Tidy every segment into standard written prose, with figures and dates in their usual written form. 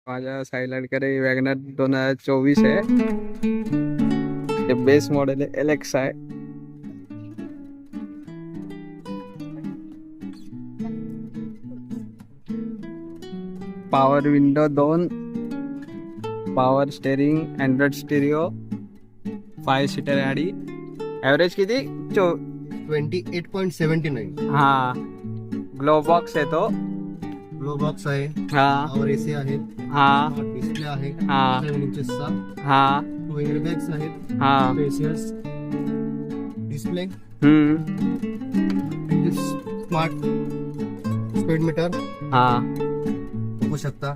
माझ्या सायलेंटकडे वॅगनर 2024 आहे. हे बेस मॉडेल आहे, LX आहे. Power window 2, power steering, Android stereo, 5 seater गाडी. ॲव्हरेज किती? 28.79. हा. ग्लो बॉक्स आहे तो. ग्लो बॉक्स आहे. हा पॉवर एसी आहे. हा डिस्प्ले आहे. हा 7 इंचेसचा. हा 2 एअरबॅग्स आहेत. हा. Spacious display. Smart speed metre हा. बघू शकता.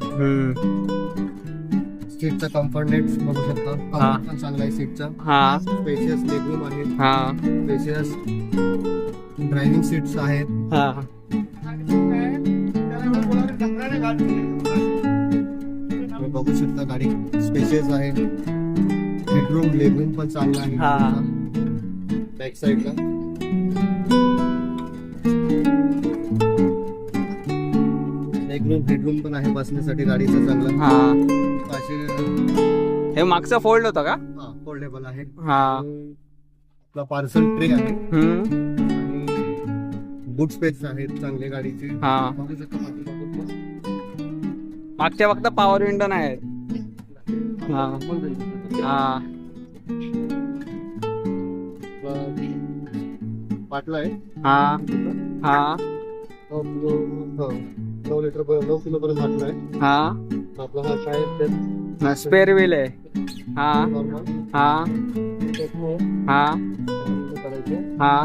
सीटचा कम्फर्ट नेट बघू शकता. कम्फर्ट पण चांगला आहे सीटचा. हा. स्पेशियस लेगरूम आहे. हा. स्पेशियस ड्रायव्हिंग सीट्स आहेत. हा. तुम्ही बघू शकता गाडी स्पेशियस आहे. हेडरूम लेगरूम पण चांगला आहे. हा. बॅक साईडला लेगरूम हेडरूम पण आहे बसण्यासाठी गाडीचं चांगलं. हा. असे हे मागचा फोल्ड होता का? फोल्डेबल आहे. हा. आपला पार्सल ट्रे आहे. आणि बूट स्पेस आहेत चांगले गाडीचे. हा. बघू शकता मागच्या फक्त पॉवर विंडो नाही आहेत. हा. हा. पाटला आहे. हा. हा. 9 किलो पर्यंत पाटला आहे. हा. आपला हा काय स्पेअर व्हील आहे. हा. हा. हा. हा.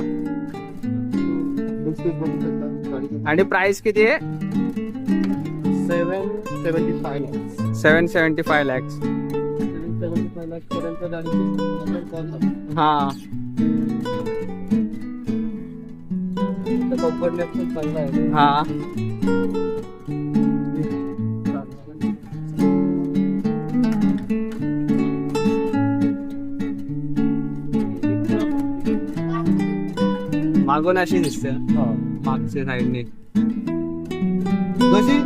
आणि प्राइस किती आहे? 775 lakhs. 775 lakhs. 775 lakhs पर्यंत गाडीची. हा. कम्फर्ट लेस पण चांगला आहे. हा. मागून अशी दिसते मागच्या साईडने. कशी